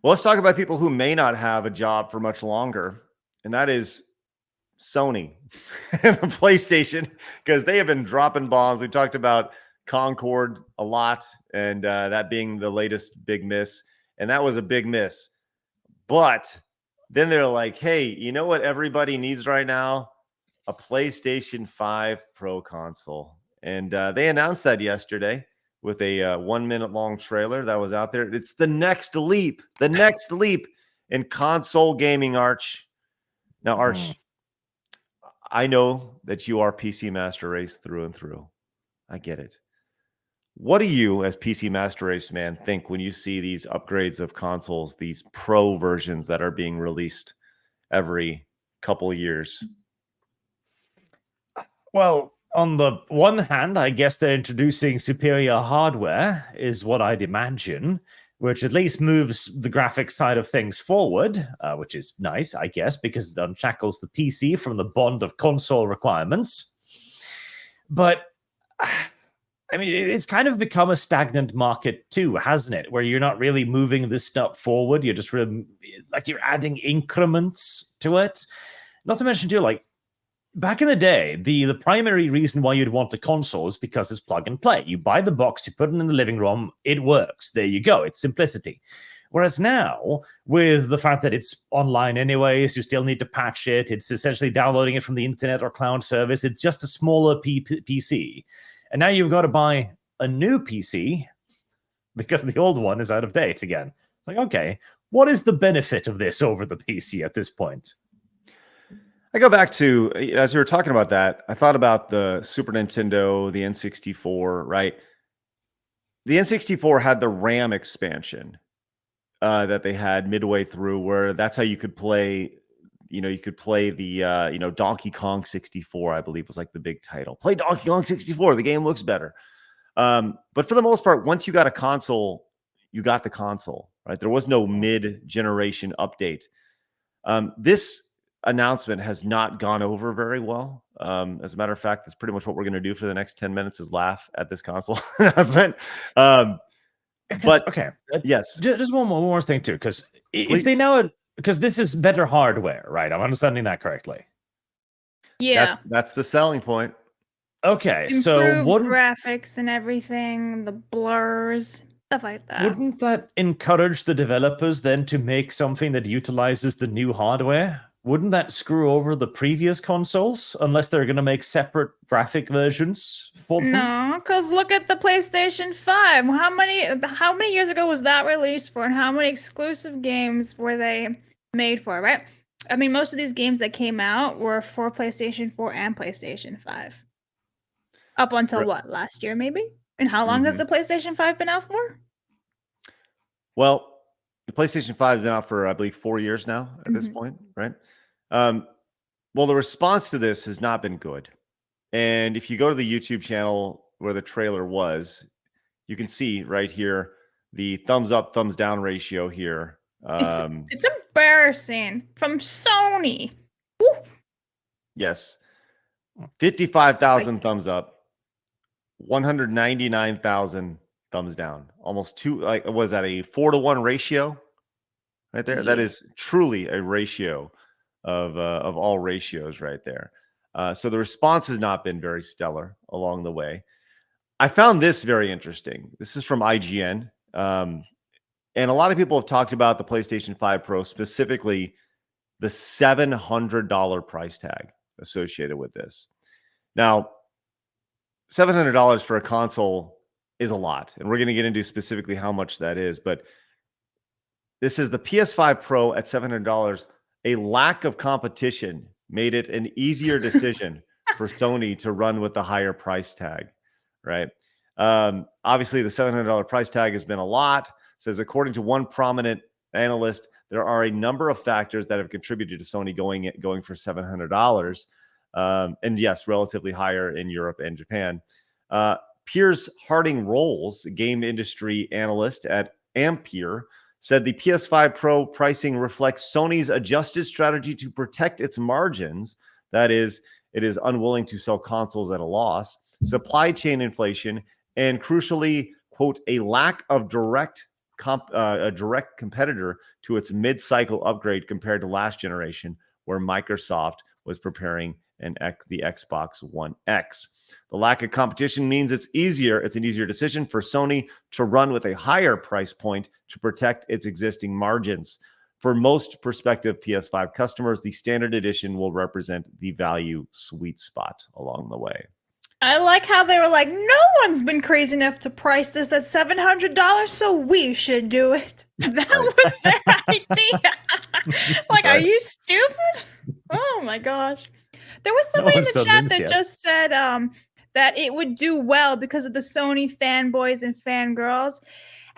Well, let's talk about people who may not have a job for much longer, and that is Sony and the PlayStation, because they have been dropping bombs. We talked about Concord a lot, and that being the latest big miss, and that was a big miss. But then they're like, hey, you know what everybody needs right now? A PlayStation 5 Pro console. And they announced that yesterday with a 1 minute long trailer that was out there. It's the next leap in console gaming, Arch. Now, Arch, I know that you are PC Master Race through and through. I get it. What do you, as PC Master Race man, think when you see these upgrades of consoles, these pro versions that are being released every couple of years? Well, on the one hand, I guess they're introducing superior hardware, is what I'd imagine, which at least moves the graphics side of things forward, which is nice, I guess, because it unshackles the PC from the bond of console requirements. But I mean, it's kind of become a stagnant market too, hasn't it? Where you're not really moving this stuff forward. You're just really, like, you're adding increments to it. Not to mention too, like, back in the day, the primary reason why you'd want a console is because it's plug and play. You buy the box, you put it in the living room, it works. There you go. It's simplicity. Whereas now, with the fact that it's online anyways, you still need to patch it. It's essentially downloading it from the internet or cloud service. It's just a smaller PC. And now you've got to buy a new PC because the old one is out of date again. It's like, okay, what is the benefit of this over the PC at this point? I go back to, as you were talking about that, I thought about the Super Nintendo, the N64, right? The N64 had the RAM expansion that they had midway through, where that's how you could play. You could play the Donkey Kong 64, I believe was like the big title. Play Donkey Kong 64. The game looks better. But for the most part, once you got a console, you got the console, right? There was no mid-generation update. This announcement has not gone over very well. As a matter of fact, that's pretty much what we're going to do for the next 10 minutes is laugh at this console announcement. But okay, yes, just one more thing too, because if they know, because this is better hardware, right? I'm understanding that correctly. Yeah, that's the selling point. Okay, improved so graphics and everything, the blurs, stuff like that. Wouldn't that encourage the developers then to make something that utilizes the new hardware? Wouldn't that screw over the previous consoles unless they're going to make separate graphic versions for them? No, because look at the PlayStation 5. How many years ago was that released for, and how many exclusive games were they made for, right? I mean, most of these games that came out were for PlayStation 4 and PlayStation 5. Up until what, last year maybe? And how long has the PlayStation 5 been out for? Well, the PlayStation 5 has been out for, I believe, 4 years now at this point, right? Well, the response to this has not been good. And if you go to the YouTube channel where the trailer was, you can see right here the thumbs up, thumbs down ratio here. It's embarrassing from Sony. Woo. Yes. 55,000 thumbs up, 199,000 thumbs down. Almost two, like, was that a 4-to-1 ratio right there? Yeah. That is truly a ratio of all ratios right there. So the response has not been very stellar along the way. I found this very interesting. This is from IGN. And a lot of people have talked about the PlayStation 5 Pro, specifically the $700 price tag associated with this. Now, $700 for a console is a lot, and we're going to get into specifically how much that is, but this is the PS5 Pro at $700. A lack of competition made it an easier decision for Sony to run with the higher price tag, right? Obviously, the $700 price tag has been a lot. It says, according to one prominent analyst, there are a number of factors that have contributed to Sony going for $700. And yes, relatively higher in Europe and Japan. Piers Harding Rolls, game industry analyst at Ampere, said the PS5 Pro pricing reflects Sony's adjusted strategy to protect its margins. That is, it is unwilling to sell consoles at a loss, supply chain inflation, and crucially, quote, a lack of direct a direct competitor to its mid-cycle upgrade compared to last generation, where Microsoft was preparing the Xbox One X. The lack of competition means it's an easier decision for Sony to run with a higher price point to protect its existing margins. For most prospective PS5 customers, the standard edition will represent the value sweet spot along the way. I like how they were like, no one's been crazy enough to price this at $700, so we should do it. That was their idea. Like, are you stupid? Oh my gosh. There was somebody in the chat that just said that it would do well because of the Sony fanboys and fangirls.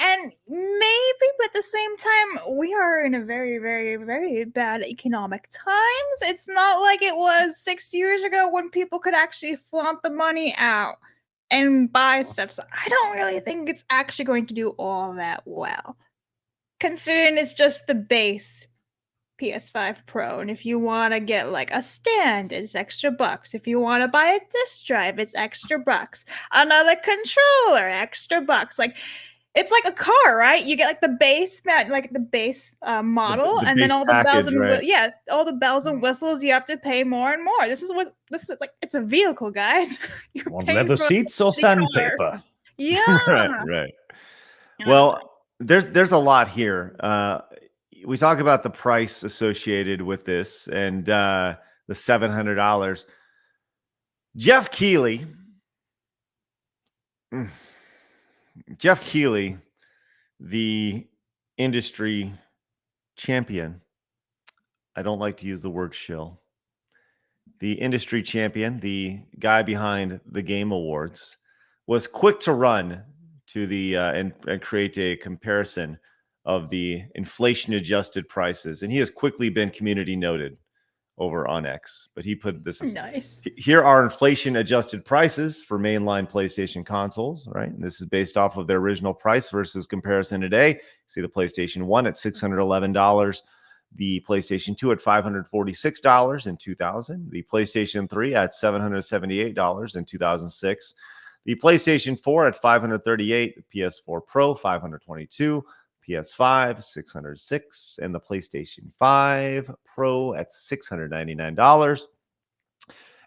And maybe, but at the same time, we are in a very, very, very bad economic times. It's not like it was 6 years ago when people could actually flaunt the money out and buy stuff. So I don't really think it's actually going to do all that well, considering it's just the base PS5 Pro. And if you want to get like a stand, it's extra bucks. If you want to buy a disc drive, it's extra bucks. Another controller, extra bucks. Like, it's like a car, right? You get like the base model, and then all the bells and all the bells and whistles. You have to pay more and more. This is like, it's a vehicle, guys. Want leather seats or sandpaper? Yeah, right. Well, there's a lot here. We talk about the price associated with this and the $700. Jeff Keighley, the industry champion. I don't like to use the word shill. The industry champion, the guy behind the Game Awards, was quick to run to the and create a comparison of the inflation-adjusted prices, and he has quickly been community noted over on X. But he put this is nice. Here are inflation-adjusted prices for mainline PlayStation consoles, right? And this is based off of their original price versus comparison today. See the PlayStation 1 at $611, the PlayStation 2 at $546 in 2000, the PlayStation 3 at $778 in 2006, the PlayStation 4 at $538, the PS4 Pro $522, PS5 $606, and the PlayStation 5 Pro at $699.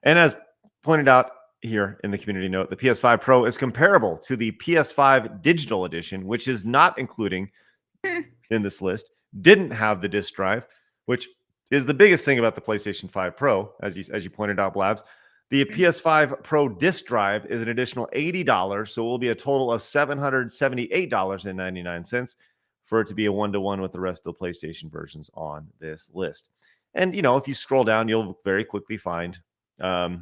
And as pointed out here in the community note, the PS5 Pro is comparable to the PS5 Digital Edition, which is not including in this list, didn't have the disc drive, which is the biggest thing about the PlayStation 5 Pro, as you pointed out, Blabs. The PS5 Pro disc drive is an additional $80, so it will be a total of $778.99 for it to be a one-to-one with the rest of the PlayStation versions on this list. And, if you scroll down, you'll very quickly find, the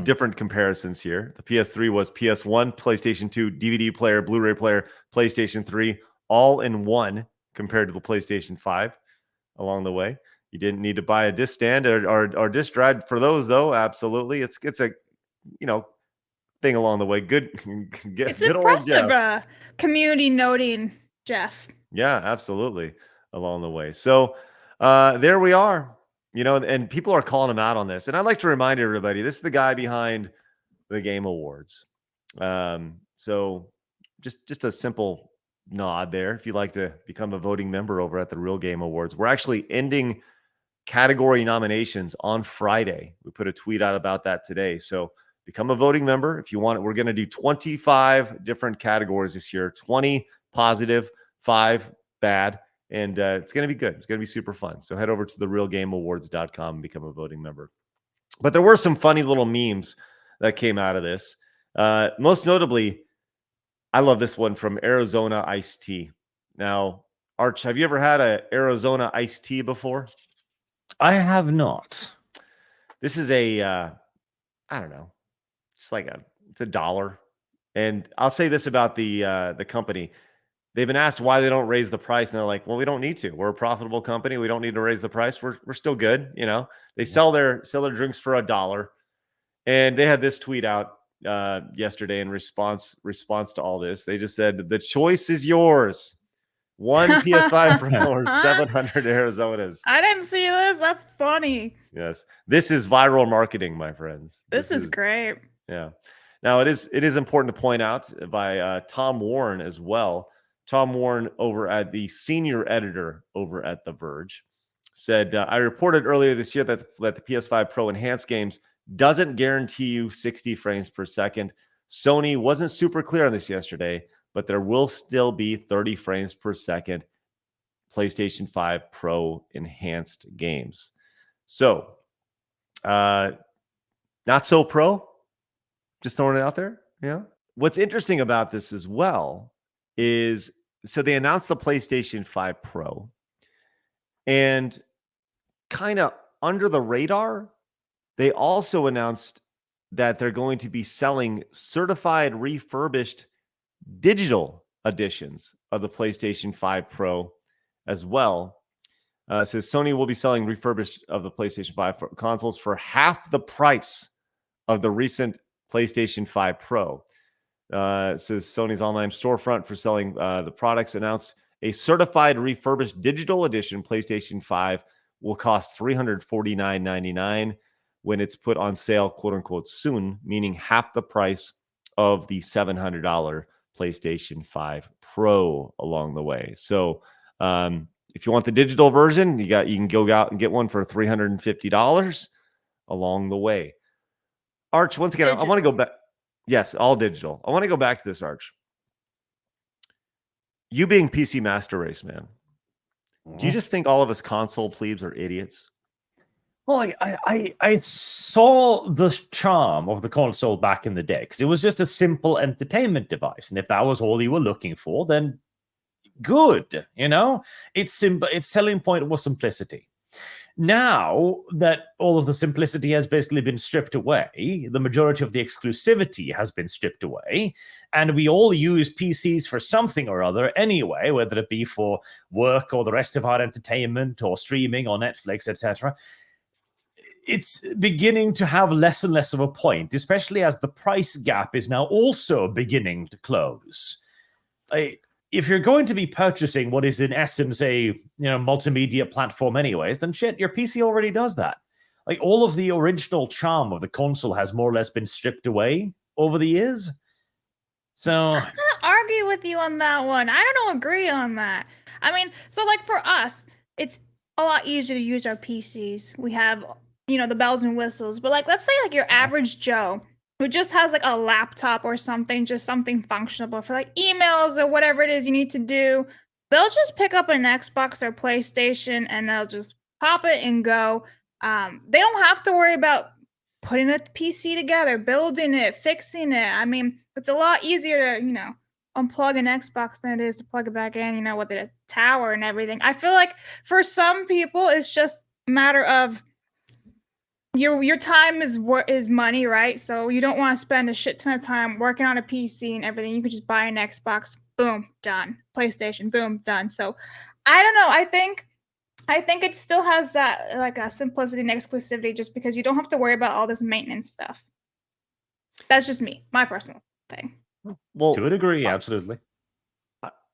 different comparisons here. The PS3 was PS1, PlayStation 2, DVD player, Blu-ray player, PlayStation 3, all in one compared to the PlayStation 5 along the way. You didn't need to buy a disc stand or disc drive for those, though. Absolutely. It's a, thing along the way. Good. It's impressive community noting, Jeff. Yeah, absolutely. Along the way. So there we are. And people are calling him out on this. And I'd like to remind everybody, this is the guy behind the Game Awards. So just a simple nod there. If you'd like to become a voting member over at the Real Game Awards, we're actually ending category nominations on Friday. We put a tweet out about that today. So become a voting member if you want it. We're going to do 25 different categories this year, 20 positive, 5 bad. And it's going to be good. It's going to be super fun. So head over to therealgameawards.com and become a voting member. But there were some funny little memes that came out of this. Most notably, I love this one from Arizona Iced Tea. Now, Arch, have you ever had a Arizona Iced Tea before? I have not. This is I don't know. It's it's $1. And I'll say this about the company. They've been asked why they don't raise the price, and they're like, well, we don't need to. We're a profitable company. We don't need to raise the price. We're still good. They sell their drinks for $1. And they had this tweet out yesterday in response to all this. They just said, the choice is yours. One PS5 Pro or 700 Arizonas. I didn't see this. That's funny. Yes. This is viral marketing, my friends. This is great. Yeah. Now, it is important to point out by Tom Warren as well. Tom Warren, over at the senior editor over at The Verge, said, I reported earlier this year that the PS5 Pro enhanced games doesn't guarantee you 60 frames per second. Sony wasn't super clear on this yesterday, but there will still be 30 frames per second PlayStation 5 Pro enhanced games. So, not so pro, just throwing it out there. Yeah. What's interesting about this as well is, so they announced the PlayStation 5 Pro, and kind of under the radar, they also announced that they're going to be selling certified refurbished digital editions of the PlayStation 5 Pro as well. It says Sony will be selling refurbished of the PlayStation 5 consoles for half the price of the recent PlayStation 5 Pro. It says Sony's online storefront for selling the products announced a certified refurbished digital edition PlayStation 5 will cost $349.99 when it's put on sale, quote unquote, soon, meaning half the price of the $700 PlayStation 5 Pro along the way. So, if you want the digital version, you can go out and get one for $350 along the way. Arch, once again, I want to go back. Yes, all digital. I want to go back to this, Arch. You being PC Master Race, man, do you just think all of us console plebes are idiots? Well, I saw the charm of the console back in the day because it was just a simple entertainment device. And if that was all you were looking for, then good, its selling point was simplicity. Now that all of the simplicity has basically been stripped away, the majority of the exclusivity has been stripped away, and we all use PCs for something or other anyway, whether it be for work or the rest of our entertainment or streaming or Netflix, etc. It's beginning to have less and less of a point, especially as the price gap is now also beginning to close. If you're going to be purchasing what is in essence a multimedia platform anyways, then shit, your PC already does that. Like, all of the original charm of the console has more or less been stripped away over the years. So I'm gonna argue with you on that one. I don't agree on that. I mean, so like for us, it's a lot easier to use our PCs. We have, the bells and whistles. But like, let's say like your average Joe who just has like a laptop or something, just something functional for like emails or whatever it is you need to do, they'll just pick up an Xbox or PlayStation and they'll just pop it and go. They don't have to worry about putting a PC together, building it, fixing it. I mean, it's a lot easier to, unplug an Xbox than it is to plug it back in, with the tower and everything. I feel like for some people, it's just a matter of your time is money, right? So you don't want to spend a shit ton of time working on a PC and everything. You could just buy an Xbox, boom, done. PlayStation, boom, done. So I don't know. I think it still has that like a simplicity and exclusivity just because you don't have to worry about all this maintenance stuff. That's just me, my personal thing. Well, to a degree, absolutely.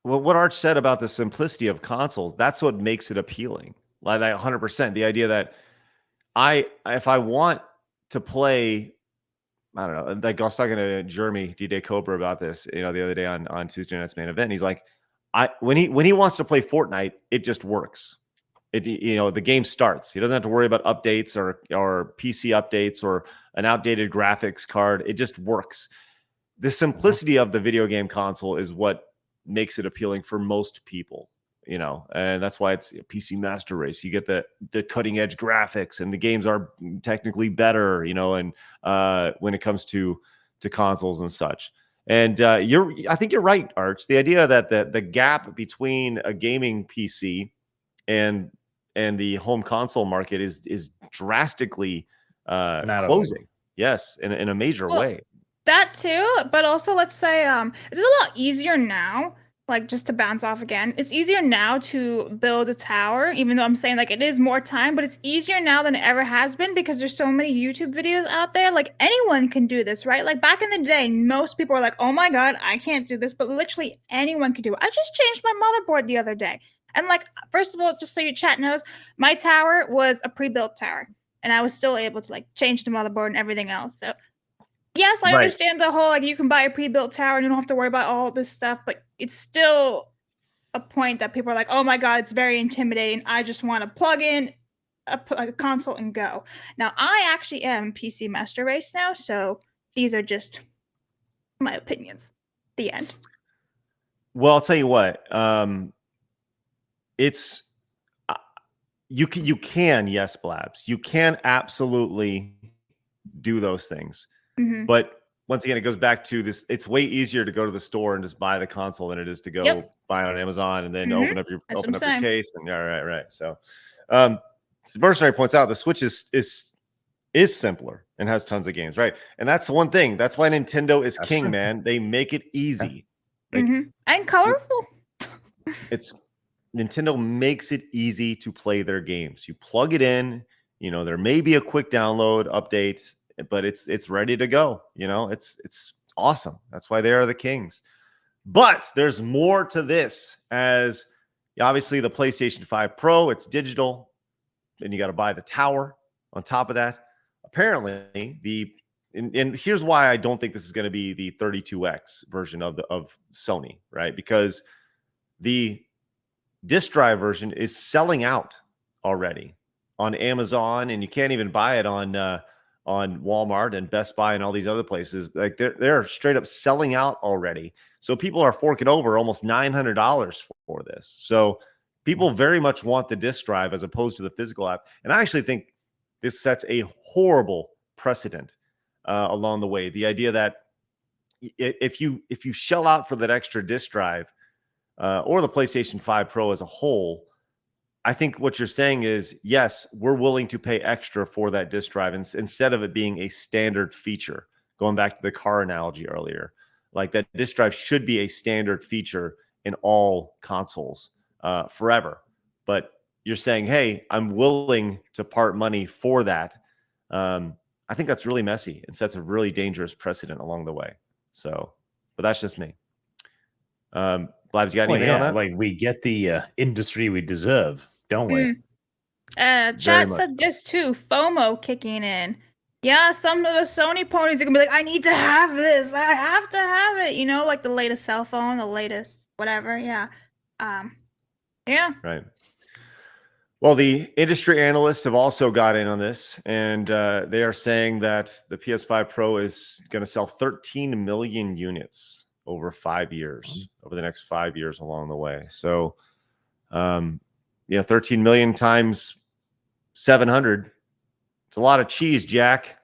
Well, what Arch said about the simplicity of consoles, that's what makes it appealing. Like that 100%. The idea that if I want to play, I don't know, like I was talking to Jeremy D-Day Cobra about this, the other day on Tuesday Night's Main Event. He's like, when he wants to play Fortnite, it just works. The game starts. He doesn't have to worry about updates or PC updates or an outdated graphics card. It just works. The simplicity of the video game console is what makes it appealing for most people. And that's why it's a PC Master Race. You get the cutting edge graphics, and the games are technically better, and when it comes to consoles and such. And I think you're right, Arch. The idea that the gap between a gaming PC and the home console market is drastically closing. Yes, in a major way. That too, but also let's say it's a lot easier now. Like, just to bounce off again, it's easier now to build a tower, even though I'm saying like it is more time, but it's easier now than it ever has been because there's so many YouTube videos out there. Like, anyone can do this, right? Like, back in the day, most people were like, oh my God, I can't do this, but literally anyone can do it. I just changed my motherboard the other day. And like, first of all, just so your chat knows, my tower was a pre-built tower and I was still able to like change the motherboard and everything else. So Yes, I Right. understand the whole, like, you can buy a pre-built tower and you don't have to worry about all this stuff, but it's still a point that people are like, oh my God, it's very intimidating. I just want to plug in a console and go. Now, I actually am PC master race now, so these are just my opinions. The end. Well, I'll tell you what. It's you can yes, Blabs. You can absolutely do those things, Mhm. but once again, it goes back to this. It's way easier to go to the store and just buy the console than it is to go Yep. buy it on Amazon and then Mhm. open up That's what your I'm saying. case. And yeah, right. So, Mercenary points out the Switch is simpler and has tons of games, right? And that's the one thing. That's why Nintendo is That's king, true. man. They make it easy. Like Mhm. And colorful. it's Nintendo makes it easy to play their games. You plug it in, there may be a quick download update, but it's ready to go. It's awesome. That's why they are the kings. But there's more to this, as obviously the PlayStation 5 Pro, it's digital, and you got to buy the tower on top of that. Apparently, and here's why I don't think this is going to be the 32X version of Sony, right? Because the disk drive version is selling out already on Amazon, and you can't even buy it on Walmart and Best Buy and all these other places. Like they're straight up selling out already. So people are forking over almost $900 for this. So people very much want the disk drive as opposed to the physical app. And I actually think this sets a horrible precedent along the way. The idea that if you shell out for that extra disk drive, or the PlayStation 5 Pro as a whole, I think what you're saying is, yes, we're willing to pay extra for that disk drive instead of it being a standard feature. Going back to the car analogy earlier, like that disk drive should be a standard feature in all consoles forever. But you're saying, hey, I'm willing to part money for that. I think that's really messy and sets a really dangerous precedent along the way. So, but that's just me. Blabs, you got Well, anything on yeah, that? like we get the industry we deserve, don't we? Very Chat much. said this too. FOMO kicking in. Yeah, some of the Sony ponies are gonna be like, I need to have this. I have to have it. Like the latest cell phone, the latest whatever. Yeah. Yeah. Right. Well, the industry analysts have also got in on this, and they are saying that the PS5 Pro is going to sell 13 million units over 5 years, over the next 5 years along the way. So, 13 million times 700. It's a lot of cheese, Jack.